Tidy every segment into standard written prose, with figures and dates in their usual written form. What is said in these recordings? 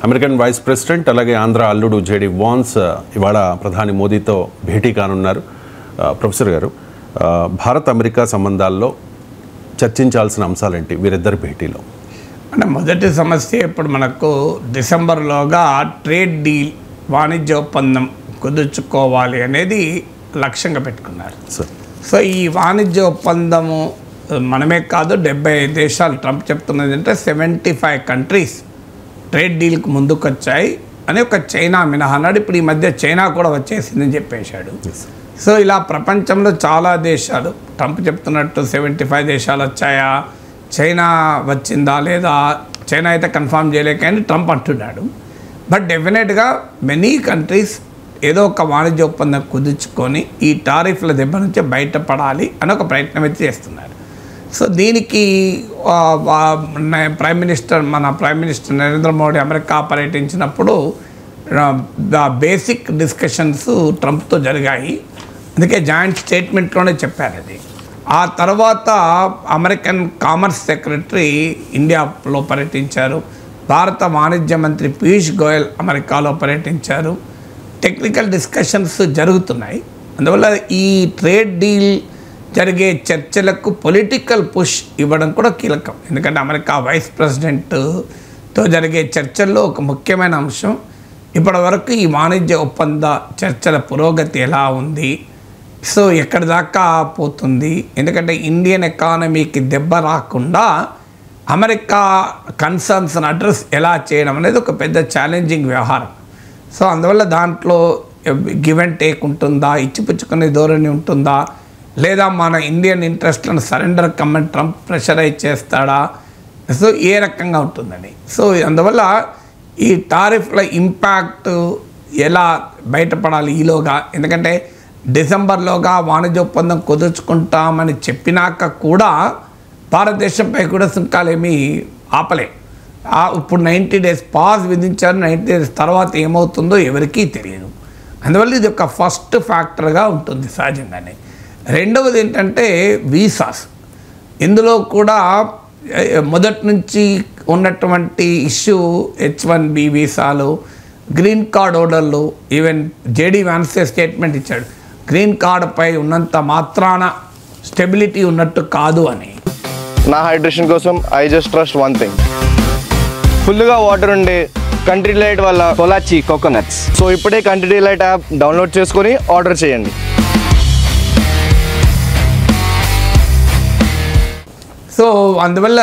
American vice president అలాగే ఆంధ్ర అల్లుడు JD Vance ఇవాళ ప్రధాని మోదీతో భేటీ కానున్నారు. ప్రొఫెసర్ గారు, భారత్ అమెరికా సంబంధాల్లో చర్చించాల్సిన అంశాలేంటి వీరిద్దరి భేటీలో? అంటే మొదటి సమస్య ఇప్పుడు మనకు డిసెంబర్లోగా ట్రేడ్ డీల్, వాణిజ్య ఒప్పందం కుదుర్చుకోవాలి అనేది లక్ష్యంగా పెట్టుకున్నారు. సో ఈ వాణిజ్య ఒప్పందము మనమే కాదు, 75 దేశాలు, ట్రంప్ చెప్తున్నది అంటే 75 కంట్రీస్ ట్రేడ్ డీల్కి ముందుకొచ్చాయి అని. ఒక చైనా మినహానాడు, ఇప్పుడు ఈ మధ్య చైనా కూడా వచ్చేసిందని చెప్పేశాడు. సో ఇలా ప్రపంచంలో చాలా దేశాలు, ట్రంప్ చెప్తున్నట్టు 75 దేశాలు వచ్చాయా, చైనా వచ్చిందా లేదా, చైనా అయితే కన్ఫర్మ్ చేయలేక కానీ ట్రంప్ అంటున్నాడు. బట్ డెఫినెట్గా మెనీ కంట్రీస్ ఏదో ఒక వాణిజ్య ఒప్పందం కుదుర్చుకొని ఈ టారిఫ్ల దెబ్బ నుంచి బయటపడాలి అని ఒక ప్రయత్నం అయితే చేస్తున్నారు. సో దీనికి మన prime minister Narendra Modi America పర్యటించినప్పుడు బేసిక్ డిస్కషన్స్ ట్రంప్తో జరిగాయి. అందుకే జాయింట్ స్టేట్మెంట్లోనే చెప్పారు అది. ఆ తర్వాత అమెరికన్ కామర్స్ సెక్రటరీ ఇండియాలో పర్యటించారు. భారత వాణిజ్య మంత్రి పీయూష్ గోయల్ అమెరికాలో పర్యటించారు. టెక్నికల్ డిస్కషన్స్ జరుగుతున్నాయి. అందువల్ల ఈ ట్రేడ్ డీల్ చర్చలకు పొలిటికల్ పుష్ ఇవ్వడం కూడా కీలకం. ఎందుకంటే అమెరికా వైస్ ప్రెసిడెంట్తో జరిగే చర్చల్లో ఒక ముఖ్యమైన అంశం ఇప్పటి వరకు ఈ వాణిజ్య ఒప్పంద చర్చల పురోగతి ఎలా ఉంది, సో ఎక్కడి దాకా పోతుంది. ఎందుకంటే ఇండియన్ ఎకానమీకి దెబ్బ రాకుండా అమెరికా కన్సర్న్స్ని అడ్రస్ ఎలా చేయడం అనేది ఒక పెద్ద ఛాలెంజింగ్ వ్యవహారం. సో అందువల్ల దాంట్లో గివ్ అండ్ టేక్ ఉంటుందా, ఇచ్చిపుచ్చుకునే ధోరణి ఉంటుందా, లేదా మన ఇండియన్ ఇంట్రెస్ట్లను సరెండర్ కమ్మని ట్రంప్ ప్రెషరైజ్ చేస్తాడా, సో ఏ రకంగా ఉంటుందని. సో అందువల్ల ఈ టారిఫ్ల ఇంపాక్ట్ ఎలా బయటపడాలి ఈలోగా. ఎందుకంటే డిసెంబర్లోగా వాణిజ్య ఒప్పందం కుదుర్చుకుంటామని చెప్పినాక కూడా భారతదేశంపై కూడా సుంకాలు ఏమీ ఆపలే. ఇప్పుడు 90 డేస్ పాజ్ విధించారు. 90 డేస్ తర్వాత ఏమవుతుందో ఎవరికీ తెలియదు. అందువల్ల ఇది ఒక ఫస్ట్ ఫ్యాక్టర్గా ఉంటుంది సహజంగానే. రెండవది ఏంటంటే వీసాస్. ఇందులో కూడా మొదటి నుంచి ఉన్నటువంటి ఇష్యూ H1B వీసాలు, గ్రీన్ కార్డ్ హోల్డర్లు. ఈవెన్ జేడీ వాన్సే స్టేట్మెంట్ ఇచ్చాడు, గ్రీన్ కార్డుపై ఉన్నంత మాత్రాన స్టెబిలిటీ ఉన్నట్టు కాదు అని. నా హైడ్రేషన్ కోసం I just trust one thing, ఫుల్గా వాటర్ ఉండే కంట్రీ డిలైట్ వల్ల పొలాచి కోకోనట్స్. సో ఇప్పుడే కంట్రీ డిలైట్ యాప్ డౌన్లోడ్ చేసుకొని ఆర్డర్ చేయండి. సో అందువల్ల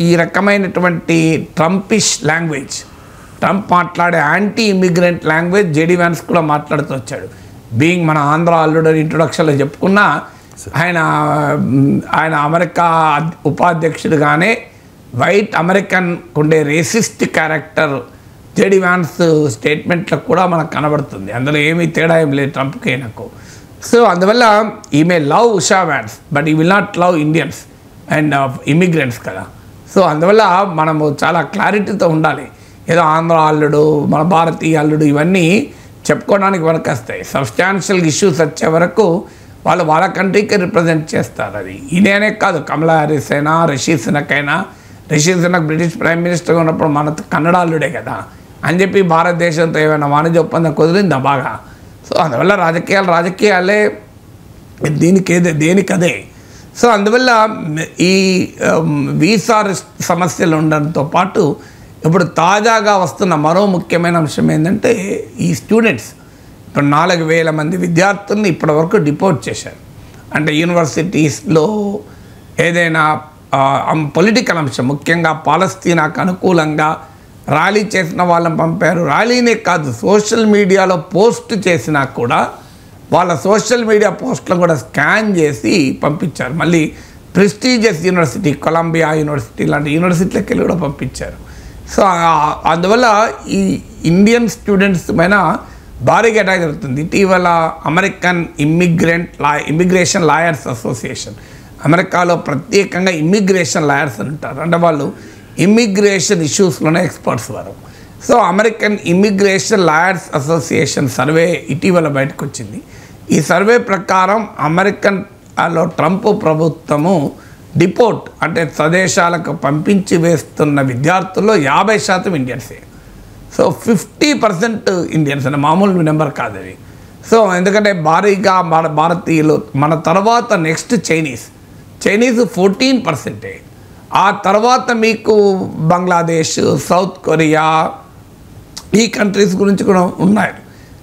ఈ రకమైనటువంటి ట్రంపిష్ లాంగ్వేజ్, ట్రంప్ మాట్లాడే anti immigrant language J D Vance కూడా మాట్లాడుతూ వచ్చాడు. బీయింగ్ మన ఆంధ్ర అల్లుడు ఇంట్రొడక్షన్లో చెప్పుకున్నా, ఆయన అమెరికా ఉపాధ్యక్షుడిగానే వైట్ అమెరికన్ ఉండే రేసిస్ట్ క్యారెక్టర్ జేడీ వాన్స్ స్టేట్మెంట్లో కూడా మనకు కనబడుతుంది. అందులో ఏమీ తేడా ఏం లేదు ట్రంప్కి నాకు. సో అందువల్ల ఈ మే లవ్ ఉషా వాన్స్ బట్ ఈ will not love Indians and immigrants కదా. సో అందువల్ల మనము చాలా క్లారిటీతో ఉండాలి. ఏదో ఆంధ్ర అల్లుడు, మన భారతీయ అల్లుడు ఇవన్నీ చెప్పుకోవడానికి వరకు వస్తాయి. సబ్స్టాన్షియల్ ఇష్యూస్ వచ్చే వరకు వాళ్ళు వాళ్ళ కంట్రీకి రిప్రజెంట్ చేస్తారు. అది ఈయననే కాదు, కమలా హ్యారిస్ అయినా, రిషి సునక్ అయినా. రిషి సునక్ బ్రిటిష్ ప్రైమ్ మినిస్టర్గా ఉన్నప్పుడు మన కన్నడ అల్లుడే కదా అని చెప్పి భారతదేశంతో ఏమైనా వాణిజ్య ఒప్పందం కుదిరిందా బాగా. సో అందువల్ల రాజకీయాలే దేనికదే. సో అందువల్ల ఈ వీసా సమస్యలు ఉండడంతో పాటు ఇప్పుడు తాజాగా వస్తున్న మరో ముఖ్యమైన అంశం ఏంటంటే ఈ స్టూడెంట్స్. ఇప్పుడు 4,000 మంది విద్యార్థుల్ని ఇప్పటివరకు డిపోర్ట్ చేశారు. అంటే యూనివర్సిటీస్లో ఏదైనా పొలిటికల్ అంశం, ముఖ్యంగా పాలస్తీనాకు అనుకూలంగా ర్యాలీ చేసిన వాళ్ళని పంపారు. ర్యాలీనే కాదు, సోషల్ మీడియాలో పోస్ట్ చేసినా కూడా వాళ్ళ సోషల్ మీడియా పోస్టులను కూడా స్కాన్ చేసి పంపించారు. మళ్ళీ ప్రెస్టీజియస్ యూనివర్సిటీ, కొలంబియా యూనివర్సిటీ లాంటి యూనివర్సిటీలకు వెళ్ళి కూడా పంపించారు. సో అందువల్ల ఈ ఇండియన్ స్టూడెంట్స్ పైన భారీగా అటాక్ జరుగుతుంది. ఇటీవల అమెరికన్ ఇమిగ్రేషన్ లాయర్స్ అసోసియేషన్, అమెరికాలో ప్రత్యేకంగా ఇమిగ్రేషన్ లాయర్స్ అంటారు, అంటే వాళ్ళు ఇమిగ్రేషన్ ఇష్యూస్లోనే ఎక్స్పర్ట్స్ వారు. So American immigration lawyers association survey ఇటీవల బయటకు వచ్చింది. ఈ సర్వే ప్రకారం అమెరికన్లో ట్రంప్ ప్రభుత్వము డిపోర్ట్ అంటే స్వదేశాలకు పంపించి వేస్తున్న విద్యార్థుల్లో 50% ఇండియన్సే. సో 50% ఇండియన్స్ అనే మామూలు నెంబర్ కాదు అది. సో ఎందుకంటే భారీగా మన భారతీయులు, మన తర్వాత నెక్స్ట్ చైనీస్ 14%. ఆ తర్వాత మీకు బంగ్లాదేశ్, సౌత్ కొరియా, ఈ కంట్రీస్ గురించి కూడా ఉన్నాయి.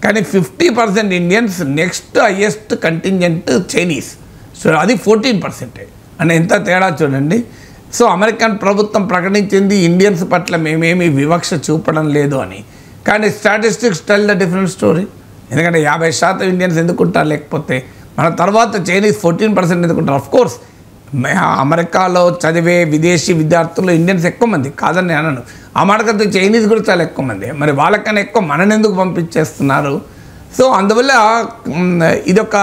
కానీ 50% Indians, next highest contingent Chinese. So అది 14%. అంటే ఎంత తేడా చూడండి. సో అమెరికన్ ప్రభుత్వం ప్రకటించింది ఇండియన్స్ పట్ల మేమేమి వివక్ష చూపడం లేదు అని. కానీ statistics tell the different story. ఎందుకంటే 50% ఇండియన్స్ ఎందుకుంటారు, లేకపోతే మన తర్వాత చైనీస్ 14% ఎందుకుంటారు. అఫ్కోర్స్ అమెరికాలో చదివే విదేశీ విద్యార్థులు ఇండియన్స్ ఎక్కువ మంది, కాదని అనను. ఆ మాటకంటే చైనీస్ కూడా చాలా ఎక్కువ మంది. మరి వాళ్ళకన్నా ఎక్కువ మనని ఎందుకు పంపించేస్తున్నారు? సో అందువల్ల ఇదొక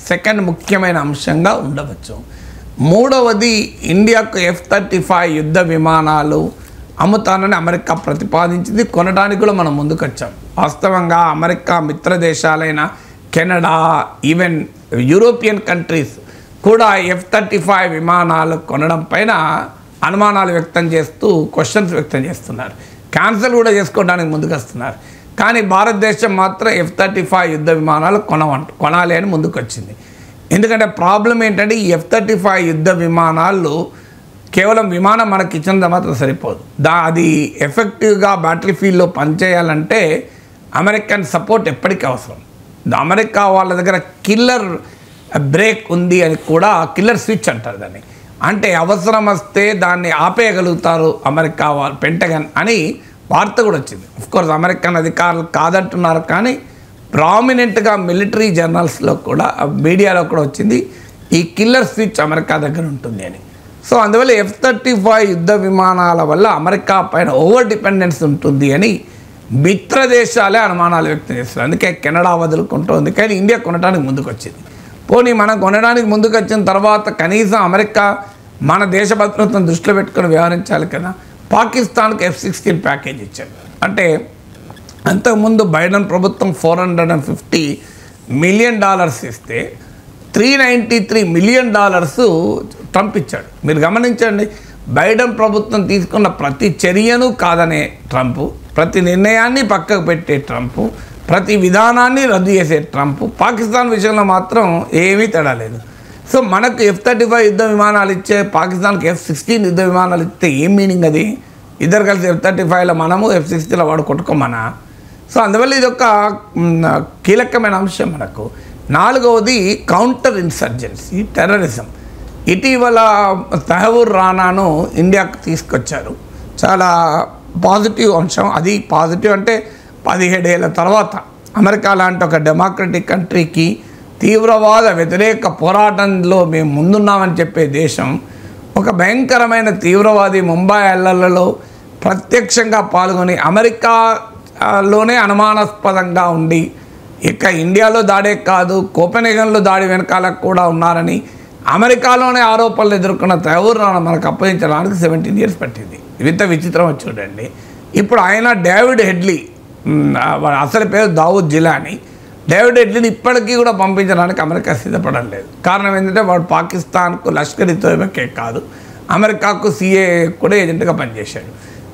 సెకండ్ ముఖ్యమైన అంశంగా ఉండవచ్చు. మూడవది, ఇండియాకు F-35 యుద్ధ విమానాలు అమ్ముతానని అమెరికా ప్రతిపాదించింది. కొనడానికి కూడా మనం ముందుకు వచ్చాం. వాస్తవంగా అమెరికా మిత్ర దేశాలైన కెనడా, ఈవెన్ యూరోపియన్ కంట్రీస్ కూడా F-35 విమానాలు కొనడం పైన అనుమానాలు వ్యక్తం చేస్తూ క్వశ్చన్స్ వ్యక్తం చేస్తున్నారు. క్యాన్సిల్ కూడా చేసుకోవడానికి ముందుకు వస్తున్నారు. కానీ భారతదేశం మాత్రం F-35 యుద్ధ విమానాలు కొనాలి అని ముందుకు వచ్చింది. ఎందుకంటే ప్రాబ్లం ఏంటంటే ఈ F-35 యుద్ధ విమానాలు కేవలం విమానం మనకి ఇచ్చినంత మాత్రం సరిపోదు. అది ఎఫెక్టివ్గా బ్యాటరీ ఫీల్డ్లో పనిచేయాలంటే అమెరికన్ సపోర్ట్ ఎప్పటికీ అవసరం. అమెరికా వాళ్ళ దగ్గర కిల్లర్ బ్రేక్ ఉంది అని కూడా, కిల్లర్ స్విచ్ అంటారు దాన్ని. అంటే అవసరం వస్తే దాన్ని ఆపేయగలుగుతారు అమెరికా వాళ్ళు, పెంటగన్ అని వార్త కూడా వచ్చింది. అఫ్కోర్స్ అమెరికన్ అధికారులు కాదంటున్నారు, కానీ ప్రామినెంట్గా మిలిటరీ జర్నల్స్లో కూడా, మీడియాలో కూడా వచ్చింది ఈ కిల్లర్ స్విచ్ అమెరికా దగ్గర ఉంటుంది అని. సో అందువల్ల F-35 యుద్ధ విమానాల వల్ల అమెరికా పైన ఓవర్ డిపెండెన్స్ ఉంటుంది అని మిత్ర దేశాలే అనుమానాలు వ్యక్తం చేస్తారు. అందుకే కెనడా వదులుకుంటుంది, కానీ ఇండియా కొనడానికి ముందుకు వచ్చింది. పోనీ మనం కొనడానికి ముందుకు వచ్చిన తర్వాత కనీసం అమెరికా మన దేశ భద్రతను దృష్టిలో పెట్టుకొని వ్యవహరించాలి కదా. పాకిస్తాన్కి F-16 ప్యాకేజ్ ఇచ్చారు. అంటే అంతకుముందు బైడెన్ ప్రభుత్వం $450 మిలియన్ ఇస్తే $393 మిలియన్ ట్రంప్ ఇచ్చాడు. మీరు గమనించండి, బైడెన్ ప్రభుత్వం తీసుకున్న ప్రతి చర్యను కాదనే ట్రంప్, ప్రతి నిర్ణయాన్ని పక్కకు పెట్టే ట్రంప్, ప్రతి విధానాన్ని రద్దు చేసే ట్రంప్, పాకిస్తాన్ విషయంలో మాత్రం ఏమీ తేడా లేదు. సో మనకు F-35 యుద్ధ విమానాలు ఇచ్చే పాకిస్తాన్కి F-16 యుద్ధ విమానాలు ఇస్తే ఏం మీనింగ్ అది? ఇద్దరు కలిసి F-35లో మనము F-16లో వాడు కొట్టుకోమనా? సో అందువల్ల ఇది ఒక కీలకమైన అంశం మనకు. నాలుగవది కౌంటర్ ఇన్సర్జెన్సీ, టెర్రరిజం. ఇటీవల తహవూర్ రానాను ఇండియాకు తీసుకొచ్చారు. చాలా పాజిటివ్ అంశం అది. పాజిటివ్ అంటే 17 ఏళ్ళ తర్వాత అమెరికా లాంటి ఒక డెమోక్రటిక్ కంట్రీకి తీవ్రవాద వ్యతిరేక పోరాటంలో మేము ముందున్నామని చెప్పే దేశం ఒక భయంకరమైన తీవ్రవాది ముంబై అల్లర్లలో ప్రత్యక్షంగా పాల్గొని అమెరికాలోనే అనుమానాస్పదంగా ఉండి, ఇక ఇండియాలో దాడే కాదు కోపెన్హేగన్లో దాడి వెనకాల కూడా ఉన్నారని అమెరికాలోనే ఆరోపణలు ఎదుర్కొన్న తహవూర్ రానా మనకు అప్పగించడానికి 17 years పట్టింది. ఇంత విచిత్రం చూడండి. ఇప్పుడు ఆయన డేవిడ్ హెడ్లీ, అసలు పేరు దావూద్ జిలానీ, డేవిడ్ హెడ్లీని ఇప్పటికీ కూడా పంపించడానికి అమెరికా సిద్ధపడడం లేదు. కారణం ఏంటంటే వాడు పాకిస్తాన్కు లష్కర్-ఇ తోయిబాకే కాదు, అమెరికాకు CIA కూడా ఏజెంట్గా పనిచేశాడు.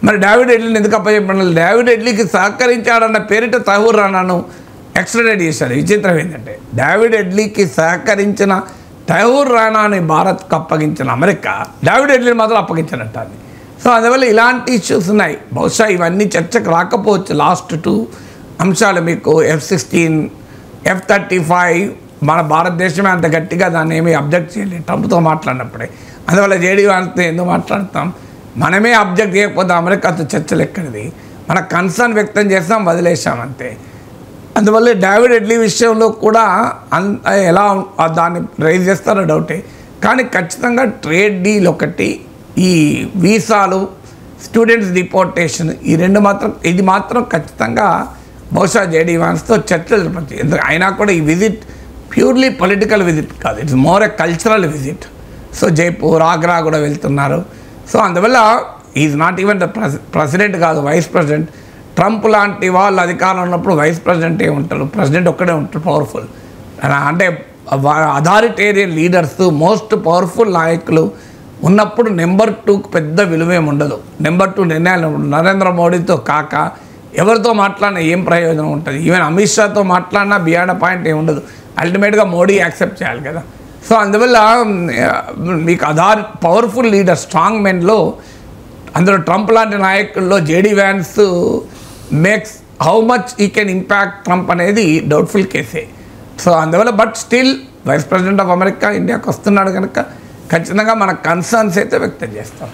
మరి డేవిడ్ హెడ్లీని ఎందుకు అప్పచెప్పడం లేదు? డేవిడ్ హెడ్లీకి సహకరించాడన్న పేరిట తహవూర్ రానాను ఎక్స్ట్రాడేట్ చేశారు. విచిత్రం ఏంటంటే డేవిడ్ హెడ్లీకి సహకరించిన తహవూర్ రానాని భారత్కు అప్పగించిన అమెరికా డేవిడ్ హెడ్లీని మాత్రం అప్పగించారంటారు. సో అందువల్ల ఇలాంటి ఇష్యూస్ ఉన్నాయి. బహుశా ఇవన్నీ చర్చకు రాకపోవచ్చు. లాస్ట్ 2 అంశాలు మీకు F-16, F-35 మన భారతదేశమే అంత గట్టిగా దాన్ని ఏమీ అబ్జెక్ట్ చేయలేదు ట్రంప్తో మాట్లాడినప్పుడే. అందువల్ల JD వాన్స్తో ఎందుకు మాట్లాడతాం? మనమే అబ్జెక్ట్ చేయకపోతే అమెరికాతో చర్చలు ఎక్కడిది? మన కన్సర్న్ వ్యక్తం చేస్తాం, వదిలేసాం అంతే. అందువల్ల డేవిడ్ హెడ్లీ విషయంలో కూడా ఎలా దాన్ని రైజ్ చేస్తారో డౌటే. కానీ ఖచ్చితంగా ట్రేడ్ డీల్ ఒకటి, ఈ వీసాలు, స్టూడెంట్స్ డిపోర్టేషన్, ఈ రెండు మాత్రం, ఇది మాత్రం ఖచ్చితంగా బహుశా JD వాన్స్తో చర్చలు జరపచ్చు. ఎందుకు అయినా కూడా ఈ విజిట్ ప్యూర్లీ పొలిటికల్ విజిట్ కాదు, it's more A cultural visit. So Jaipur, Agra కూడా వెళ్తున్నారు. సో అందువల్ల is not even the president కాదు, వైస్ ప్రెసిడెంట్. ట్రంప్ లాంటి వాళ్ళు అధికారంలో ఉన్నప్పుడు వైస్ ప్రెసిడెంట్ ఉంటారు, ప్రెసిడెంట్ ఒక్కడే ఉంటారు పవర్ఫుల్. అంటే అథారిటేరియన్ లీడర్స్, మోస్ట్ పవర్ఫుల్ నాయకులు ఉన్నప్పుడు నెంబర్ 2కు పెద్ద విలువేం ఉండదు. నెంబర్ 2 నిర్ణయాలు నరేంద్ర మోడీతో కాక ఎవరితో మాట్లాడినా ఏం ప్రయోజనం ఉంటుంది? ఈవెన్ అమిత్ షాతో మాట్లాడినా బియాండ్ పాయింట్ ఏమి ఉండదు. అల్టిమేట్గా మోడీ యాక్సెప్ట్ చేయాలి కదా. సో అందువల్ల మీకు పవర్ఫుల్ లీడర్, స్ట్రాంగ్ మెన్లో, అందులో ట్రంప్ లాంటి నాయకుల్లో J D Vance makes how much he can impact Trump అనేది డౌట్ఫుల్ కేసే. సో అందువల్ల but still vice president of America ఇండియాకి వస్తున్నాడు కనుక ఖచ్చితంగా మన కన్సర్న్స్ అయితే వ్యక్తం చేస్తాం.